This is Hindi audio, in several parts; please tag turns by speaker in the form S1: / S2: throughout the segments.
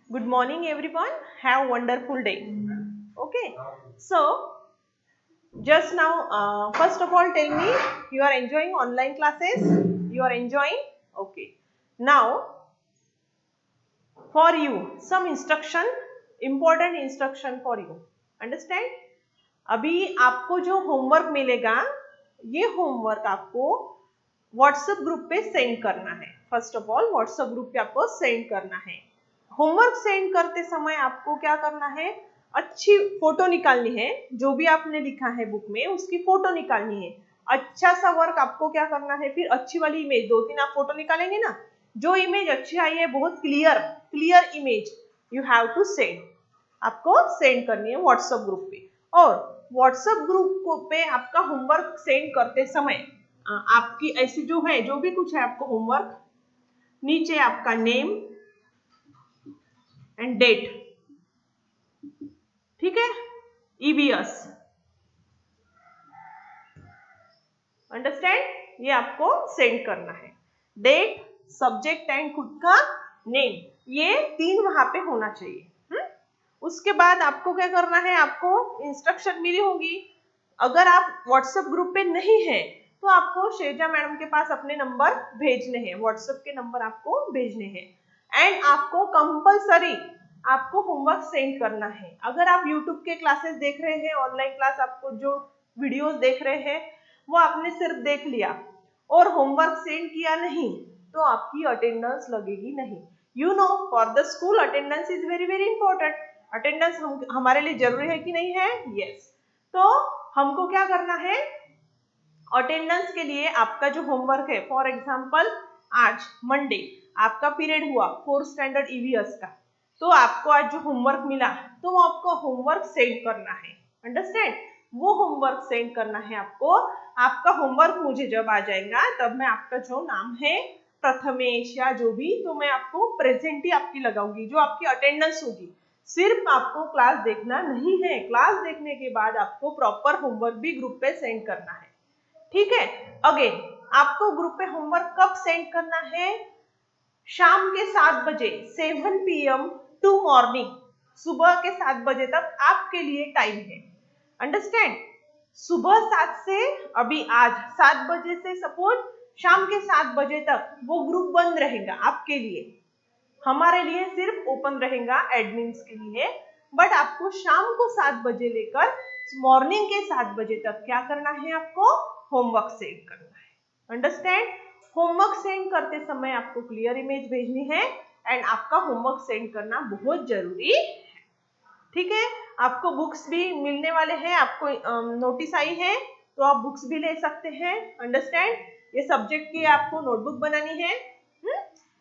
S1: Good morning, everyone. Have a wonderful day. Okay. So, just now, first of all, tell me you are enjoying online classes. You are enjoying. Okay. Now, for you, some instruction, important instruction for you. Understand? अभी आपको जो होमवर्क मिलेगा, ये होमवर्क आपको व्हाट्सएप ग्रुप पे सेंड करना है। First of all WhatsApp group पे आपको सेंड करना है। होमवर्क सेंड करते समय आपको क्या करना है, अच्छी फोटो निकालनी है। जो भी आपने लिखा है बुक में उसकी फोटो निकालनी है। अच्छा सा वर्क आपको क्या करना है, फिर अच्छी वाली इमेज, 2-3 आप फोटो निकालेंगे ना, जो इमेज अच्छी आई है, बहुत clear image you have to send, आपको सेंड करनी है व्हाट्सएप ग्रुप पे। और व्हाट्सएप ग्रुप पे आपका होमवर्क सेंड करते समय आपकी ऐसी जो है, जो भी कुछ है आपको होमवर्क, नीचे आपका नेम एंड डेट, ठीक है, ईवीएस, अंडरस्टैंड, ये आपको सेंड करना है। डेट, सब्जेक्ट एंड खुद का नेम, ये 3 वहां पे होना चाहिए। उसके बाद आपको क्या करना है, आपको इंस्ट्रक्शन मिली होगी। अगर आप व्हाट्सएप ग्रुप पे नहीं है तो आपको शेजा मैडम के पास अपने नंबर भेजने हैं, व्हाट्सएप के नंबर आपको भेजने हैं। एंड आपको कंपलसरी आपको होमवर्क सेंड करना है। अगर आप यूट्यूब के क्लासेस देख रहे हैं, ऑनलाइन क्लास, आपको जो वीडियोस देख रहे हैं वो आपने सिर्फ देख लिया और होमवर्क सेंड किया नहीं, तो आपकी अटेंडेंस लगेगी नहीं। You know, for the school attendance is very very important. Attendance हमारे लिए जरूरी है कि नहीं है? यस। तो हमको क्या करना है, अटेंडेंस के लिए आपका जो होमवर्क है, फॉर एग्जांपल आज मंडे आपका पीरियड हुआ 4th स्टैंडर्ड ईवीएस का, तो आपको आज जो होमवर्क मिला तो वो आपको होमवर्क सेंड करना है। अंडरस्टैंड? वो होमवर्क सेंड करना है आपको। आपका होमवर्क मुझे जब आ जाएगा तब मैं आपका जो नाम है प्रथमेश या जो भी, तो मैं आपको प्रेजेंट ही आपकी लगाऊंगी, जो आपकी अटेंडेंस होगी। सिर्फ आपको क्लास देखना नहीं है, क्लास देखने के बाद आपको प्रॉपर होमवर्क भी ग्रुप पे सेंड करना है। ठीक है? अगेन, आपको ग्रुप पे होमवर्क कब सेंड करना है? शाम के 7 बजे, 7 PM टू मॉर्निंग, सुबह के 7 बजे तक आपके लिए टाइम है। अंडरस्टैंड? सुबह 7 से, अभी आज 7 बजे से सपोज शाम के 7 बजे तक वो ग्रुप बंद रहेगा आपके लिए, हमारे लिए सिर्फ ओपन रहेगा एडमिन्स के लिए। बट आपको शाम को 7 बजे लेकर मॉर्निंग के 7 बजे तक क्या करना है, आपको होमवर्क सेंड करना है। अंडरस्टैंड? होमवर्क सेंड करते समय आपको क्लियर इमेज भेजनी है एंड आपका होमवर्क सेंड करना बहुत जरूरी है। ठीक है? आपको बुक्स भी मिलने वाले हैं, आपको नोटिस आई है तो आप बुक्स भी ले सकते हैं। अंडरस्टैंड? ये सब्जेक्ट की आपको नोटबुक बनानी है।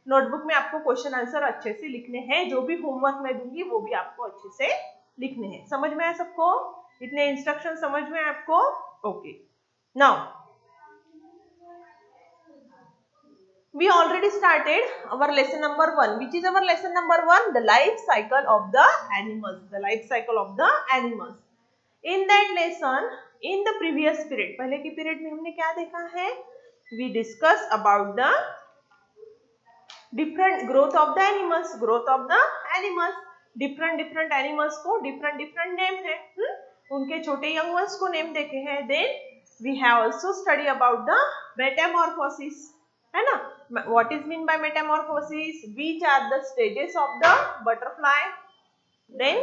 S1: नोटबुक में आपको क्वेश्चन आंसर अच्छे से लिखने हैं, जो भी होमवर्क मैं दूंगी वो भी आपको अच्छे से लिखने हैं। समझ में आया सबको? इतने इंस्ट्रक्शन समझ में आए आपको? Okay. Now we already started our lesson number 1. Which is our lesson number 1? The life cycle of the animals. The life cycle of the animals. In that lesson, in the previous period, पहले की पीरियड में हमने क्या देखा है? We discuss about the different growth of the animals. Growth of the animals. different animals को different name है। उनके छोटे young ones को name देखे हैं। Then we have also study about the metamorphosis, है ना? What is mean by metamorphosis? Which are the stages of the butterfly? Then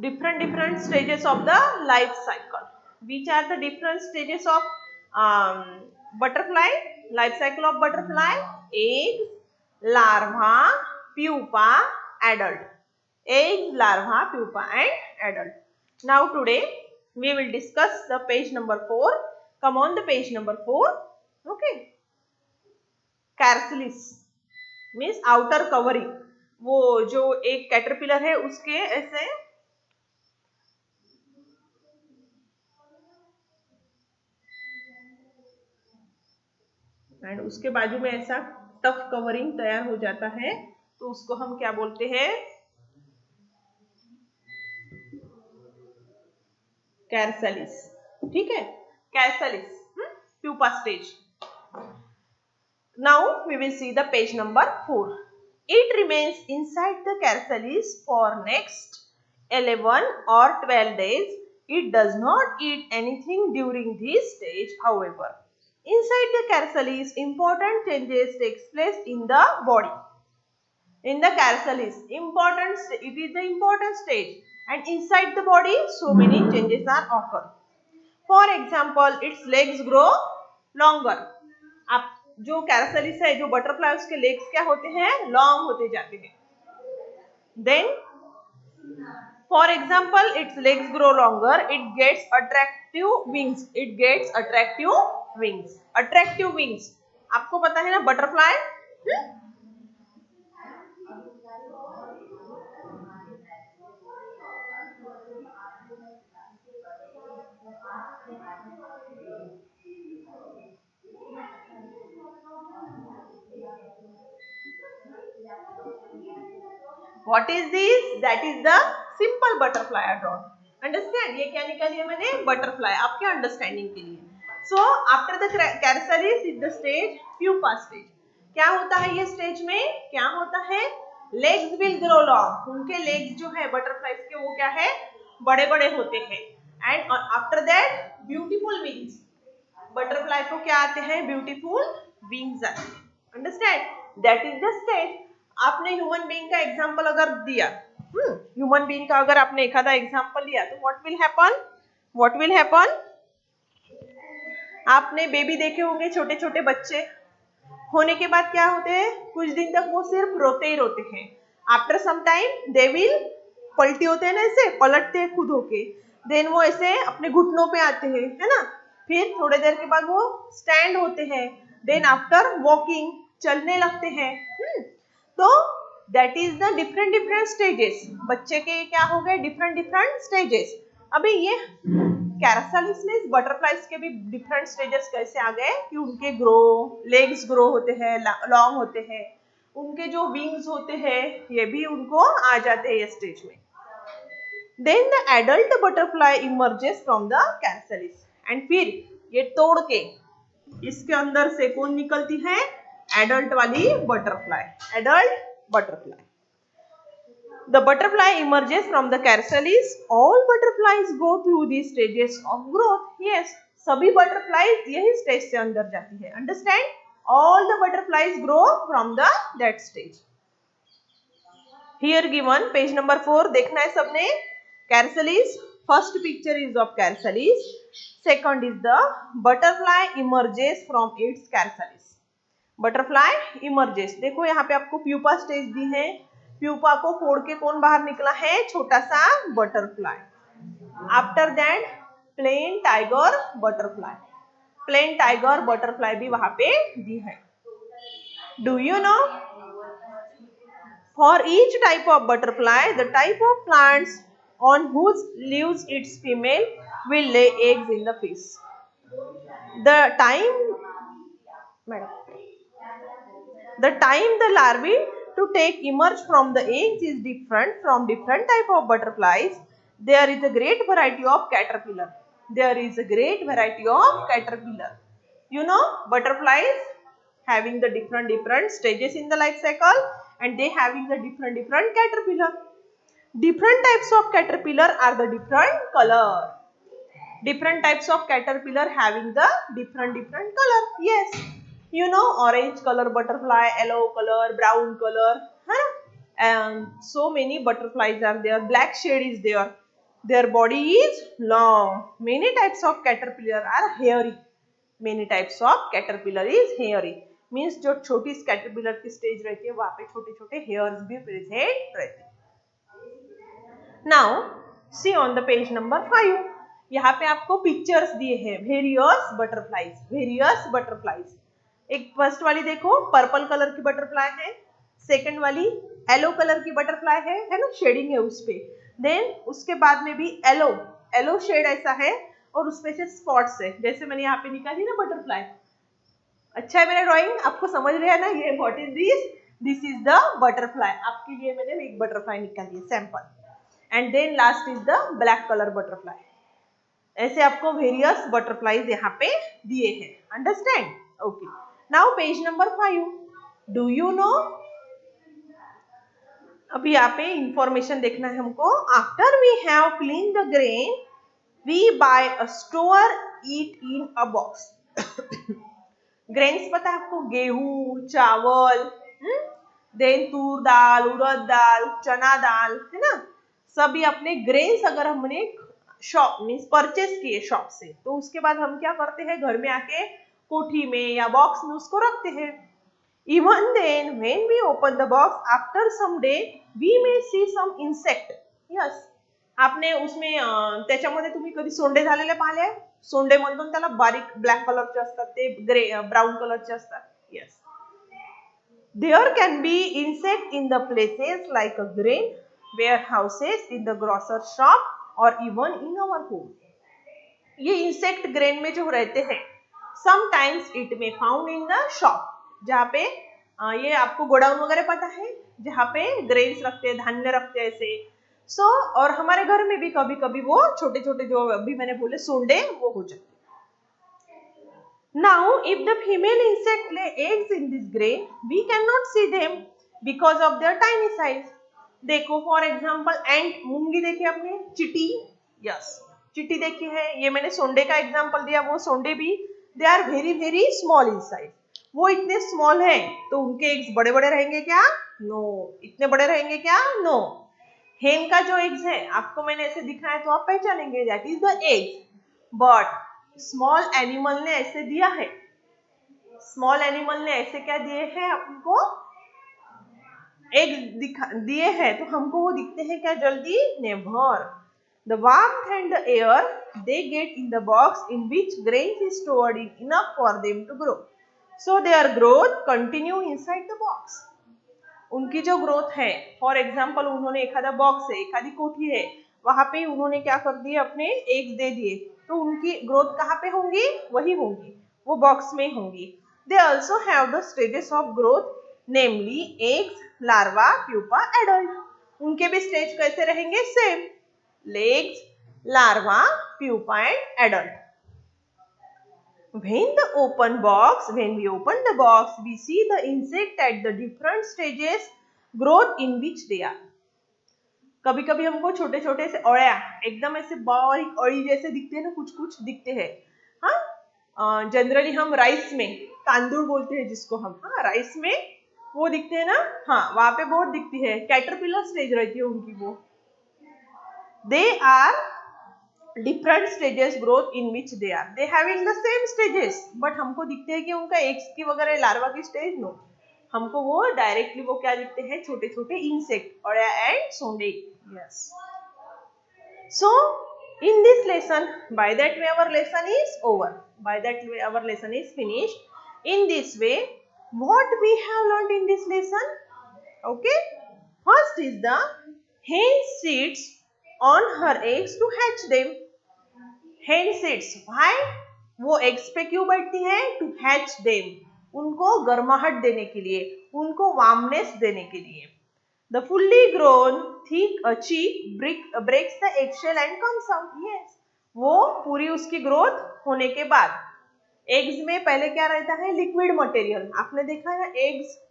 S1: different stages of the life cycle. Which are the different stages of butterfly? Life cycle of butterfly: egg, larva, pupa, adult. Egg, larva, pupa and adult. Now today we will discuss the page number 4. Come on the page number 4. Okay. Chrysalis means outer covering. वो जो एक कैटरपिलर है उसके ऐसे एंड उसके बाजू में ऐसा टफ कवरिंग तैयार हो जाता है, तो उसको हम क्या बोलते हैं? कैरसलिस। ठीक है? Chrysalis, pupa stage. Now we will see the page number 4. It remains inside the chrysalis for next 11 or 12 days. It does not eat anything during this stage. However, inside the chrysalis, important changes takes place in the body. In the chrysalis, it is the important stage, and inside the body, so many changes are occur. For example, its legs grow longer. आप जो कैरसलिस है, जो बटरफ्लाई, उसके लेग्स क्या होते हैं? लॉन्ग होते जाते हैं. Then, for example, its legs grow longer. It gets attractive wings. It gets attractive wings. Attractive wings. आपको पता है ना butterfly? What is this? That is the simple butterfly I drawn. Understand? ये क्या निकाली है मैंने? Butterfly. आपके अंडरस्टैंडिंग के लिए. So after the chrysalis is the stage pupa stage. क्या होता है ये स्टेज में? क्या होता है? Legs will grow long. उनके legs जो है butterflies के वो क्या है? बड़े बड़े होते हैं. And after that beautiful wings. Butterfly को क्या आते हैं? Beautiful wings आते हैं. Understand? That is the stage. आपने ह्यूमन बीइंग का एग्जांपल अगर दिया, ह्यूमन बीइंग का अगर आपने एक आधा एग्जांपल दिया, तो व्हाट विल हैपन? आपने बेबी देखे होंगे, छोटे छोटे बच्चे होने के बाद क्या होते हैं? कुछ दिन तक वो सिर्फ रोते ही रोते हैं. After some time they will पलटी होते हैं ना, ऐसे पलटते हैं खुद होके. देन वो ऐसे अपने घुटनों पे आते हैं, है ना. फिर थोड़ी देर के बाद वो स्टैंड होते हैं. देन आफ्टर वॉकिंग चलने लगते हैं. तो that is the different stages. बच्चे के क्या हो गए? Different stages. अभी ये कैरसलिस में बटरफ्लाइज के भी डिफरेंट स्टेजेस कैसे आ गए कि उनके लेग्स ग्रो होते हैं, लॉन्ग होते हैं, उनके जो विंग्स होते हैं ये भी उनको आ जाते हैं ये स्टेज में. Then the adult butterfly emerges from the chrysalis. And फिर ये तोड़ के इसके अंदर से कौन निकलती है? एडल्ट वाली butterfly. Adult butterfly. The butterfly emerges from the chrysalis. All butterflies go through these stages of growth. Yes, सभी butterflies यही stage से अंदर जाती है. Understand? All the butterflies grow from that stage. Here given page number 4 देखना है सबने. Chrysalis. First picture is of chrysalis. Second is the butterfly emerges from its chrysalis. Butterfly emerges. देखो यहाँ पे आपको प्यूपा स्टेज दी है. प्यूपा को फोड़ के कौन बाहर निकला है? छोटा सा butterfly. After that plain tiger butterfly. Plain tiger butterfly भी वहां पे दी है. Do you know? For each type of butterfly the type of plants on whose leaves its female will lay eggs in the fish. The time the larvae to take emerge from the eggs is different from different type of butterflies. There is a great variety of caterpillar. You know, butterflies having the different stages in the life cycle, and they having the different caterpillar. Different types of caterpillar are the different color. Different types of caterpillar having the different color. Yes. You know, orange color butterfly, yellow color, brown color, huh? And so many butterflies are there. Black shade is there. Their body is long. Many types of caterpillar are hairy. Many types of caterpillar is hairy. Means जो छोटी caterpillar की stage रहती है वहाँ पे छोटे छोटे hairs भी present रहते हैं. Now see on the page number 5. यहाँ पे आपको पिक्चर्स दिए हैं वेरियस बटरफ्लाईज. एक फर्स्ट वाली देखो पर्पल कलर की बटरफ्लाई है. सेकंड वाली येलो कलर की बटरफ्लाई है ना, शेडिंग है उस पे. देन उसके बाद में भी येलो शेड ऐसा है और उसपे से स्पॉट्स है, जैसे मैंने यहाँ पे निकाली ना बटरफ्लाई. अच्छा है मेरा ड्राइंग, आपको समझ रहे हैं ना? ये what is this is the butterfly. आपके लिए मैंने एक बटरफ्लाई निकाली है sample. And then last is the black colour butterfly. ऐसे आपको वेरियस बटरफ्लाईज यहाँ पे दिए हैं. Understand? Okay. Now page number 5. Do you know अभी यहाँ पे इंफॉर्मेशन देखना है हमको। After we have clean the grain we buy a store it in a box. Grains पता है आपको, गेहूं, चावल, देन तूर दाल, उड़द दाल, चना दाल, है ना। सभी अपने ग्रेन्स अगर हमने शॉप मीन्स परचेस किए शॉप से, तो उसके बाद हम क्या करते हैं, घर में आके कोठी में या बॉक्स में उसको रखते हैं। Even then, when we open the box after some day, we may see some insect. Yes. आपने उसमें त्याच्यामध्ये तुम्ही कधी सोंडे झालेले पाहिले? सोंडे म्हणतो ना त्याला, बारीक ब्लॅक कलरचे असतात ते, ग्रे ब्राउन कलरचे असतात. Yes. There can be insect in the places like a grain warehouses, in the grocer shop or even in our home. ये इंसेक्ट ग्रेन में जो रहते हैं, समटाइम्स इट में फाउंड इन द शॉप, जहाँ पे ये आपको गोडाउन वगैरह पता है, जहाँ पे ग्रेन्स रखते हैं, धान्य रखते हैं ऐसे। सो और हमारे घर में भी कभी कभी वो छोटे छोटे जो अभी मैंने बोले सोंडे वो हो जाते हैं। Now if the female insect lay eggs in this grain we can not see them because of their tiny size. देखो फॉर एग्जाम्पल एंट, मूंगी देखी आपने, चीटी, यस चीटी देखी है। ये मैंने सोंडे का एग्जाम्पल दिया, वो सोंडे भी they are very very small in size. वो इतने स्मॉल है तो उनके एग्स बड़े बड़े रहेंगे क्या? नो। इतने बड़े रहेंगे क्या? नो। हेन का जो एग्स है आपको मैंने ऐसे दिखाया तो आप पहचानेंगे, that is the eggs. But small animal ने ऐसे दिया है, स्मॉल एनिमल ने ऐसे क्या दिए हैं आपको? एग्स दिए हैं, तो हमको वो दिखते हैं क्या जल्दी? Never. The warmth and the air they get in the box in which grains is stored in enough for them to grow. So their growth continue inside the box. उनकी जो ग्रोथ है, फॉर एग्जाम्पल उन्होंने एखादा बॉक्स है, एखादी कोठी है, वहां पे उन्होंने क्या कर दिए, अपने एग्स दे दिए, तो उनकी ग्रोथ कहाँ पे होंगी? वही होंगी, वो बॉक्स में होंगी। They also have the stages of growth, namely eggs, larva, pupa, adult. उनके भी स्टेज कैसे रहेंगे? Same, legs, larva, pupa and adult. When we open the box, we see the insect at the different stages growth in which they are. कभी कभी हमको छोटे छोटे से अळ्या, एकदम ऐसे बारीक अड़ी जैसे दिखते हैं ना, कुछ कुछ दिखते हैं। हाँ, जनरली हम राइस में तांदूळ बोलते हैं जिसको हम, हाँ राइस में वो दिखते हैं ना, हाँ वहां पे बहुत दिखती है। कैटरपिलर स्टेज रहती है उनकी वो। They are different stages growth in which they are. They having the same stages, but हमको दिखते हैं कि उनका एग्स की वगैरह लार्वा की स्टेज, नो, हमको वो डायरेक्टली वो क्या दिखते हैं? छोटे छोटे इंसेक्ट, अळ्या and Sonde. Yes. So in this lesson, by that way our lesson is over, by that way our lesson is finished. In this way, what we have learned in this lesson? Okay, first is the hen sits on her eggs to hatch them. Hen sits, why? वो एग्स पे क्यों बैठती है? टू हैच देम, उनको गर्माहट देने के लिए, उनको वार्मनेस देने के लिए। The fully grown thick chick breaks the eggshell and comes out. Yes, वो पूरी उसकी ग्रोथ होने के बाद, एग्स में पहले क्या रहता है? Liquid material. आपने देखा है ना एग्स,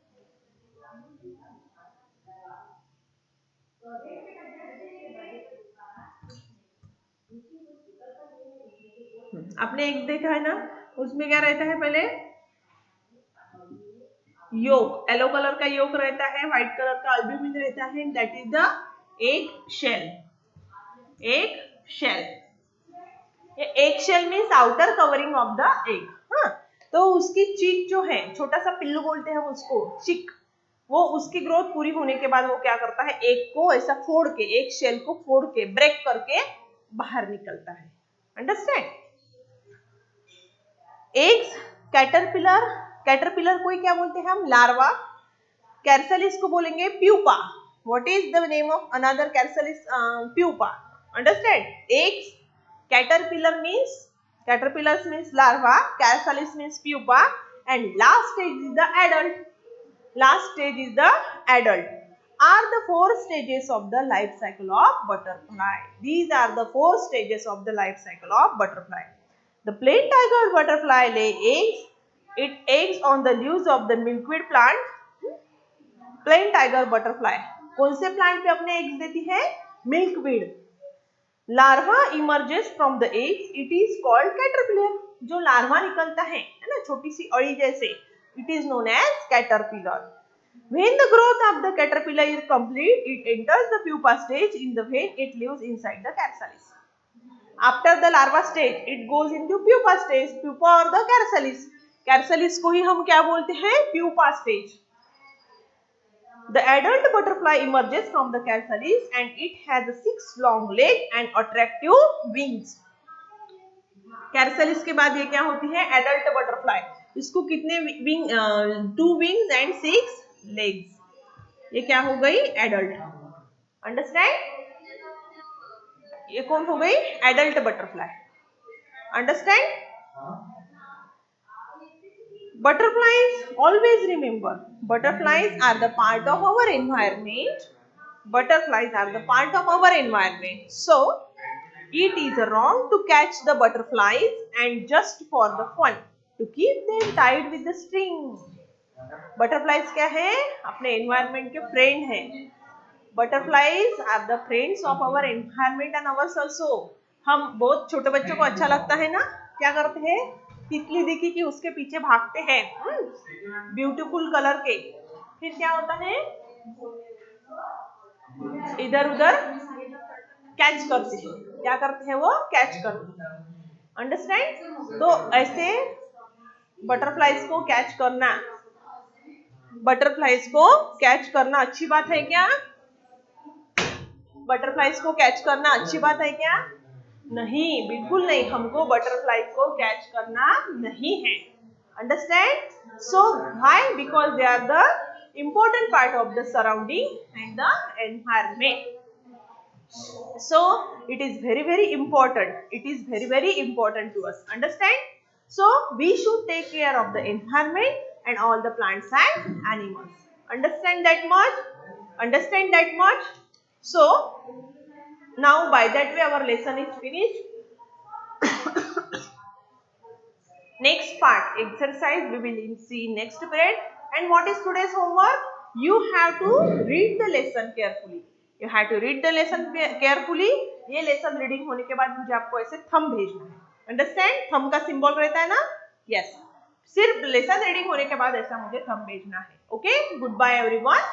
S1: आपने एग्स देखा है ना, उसमें क्या रहता है? पहले योक, येलो कलर का योक रहता है, व्हाइट कलर का अल्ब्यूमिन रहता है, that is the egg shell. Egg shell, egg shell means outer covering of the egg. हाँ, तो उसकी चीक जो है, छोटा सा पिल्लू बोलते हैं उसको, चिक, वो उसकी ग्रोथ पूरी होने के बाद वो क्या करता है? एग को ऐसा फोड़ के, एग शेल को फोड़ के, ब्रेक करके बाहर निकलता है। अंडरस्टैंड? एग्स, कैटरपिलर, कैटरपिलर को क्या बोलते हैं हम? लार्वा। कैरसलिस को बोलेंगे pupa. What is the name of another chrysalis? Pupa. Understand? Eggs, caterpillar means larva, chrysalis means pupa, and last stage is the adult. Last stage is the adult. Are the 4 stages of the life cycle of butterfly. These are the 4 stages of the life cycle of butterfly. The plain tiger butterfly lay eggs. It eggs on the leaves of the milkweed plant. Plain tiger butterfly. कौन से प्लांट पे अपने एग्स देती है? Milkweed. Larva emerges from the eggs, it is called caterpillar. जो लार्वा निकलता है ना, छोटी सी अड़ी जैसे, it is known as caterpillar. When the growth of the caterpillar is complete, it enters the pupa stage. In the when it lives inside the chrysalis. After the larva stage, it goes into pupa stage. Pupa or the chrysalis. Chrysalis को ही हम क्या बोलते हैं? Pupa stage. The adult butterfly emerges from the chrysalis and it has 6 long legs and attractive wings. Chrysalis के बाद ये क्या होती है? Adult butterfly. इसको कितने विंग? 2 wings and 6 legs. ये क्या हो गई? एडल्ट। अंडरस्टैंड? ये कौन हो गई? Adult butterfly. Understand? Butterflies, always remember, butterflies are the part of our environment. Butterflies are the part of our environment, so it is wrong to catch the butterflies and just for the fun to keep them tied with the string. Butterflies क्या है? अपने एनवायरमेंट के फ्रेंड हैं। Butterflies are the friends of our environment and ours also. हम बहुत छोटे बच्चों को अच्छा लगता है ना, क्या करते हैं? तितली दिखी कि उसके पीछे भागते हैं ब्यूटीफुल कलर के, फिर क्या होता है? इधर उधर कैच करते हैं। क्या करते हैं वो? कैच करते हैं। अंडरस्टैंड? तो ऐसे बटरफ्लाइज को कैच करना, बटरफ्लाइज को कैच करना अच्छी बात है क्या? बटरफ्लाइज को कैच करना अच्छी बात है क्या? नहीं, बिल्कुल नहीं। हमको बटरफ्लाइज को कैच करना नहीं है। Understand? So why? Because they are the important part of the surrounding and the environment. So it is very important. It is very important to us. Understand? So we should take care of the environment and all the plants and animals. Understand that much? Understand that much? So now by that way our lesson is finished. Next part, exercise, we will see next period. And what is today's homework? You have to read the lesson carefully. You have to read the lesson carefully. ये lesson reading होने के बाद मुझे आपको ऐसे thumb भेजना है. Understand? Thumb का symbol रहता है ना? Yes. सिर्फ lesson reading होने के बाद ऐसा मुझे thumb भेजना है. Okay? Goodbye everyone.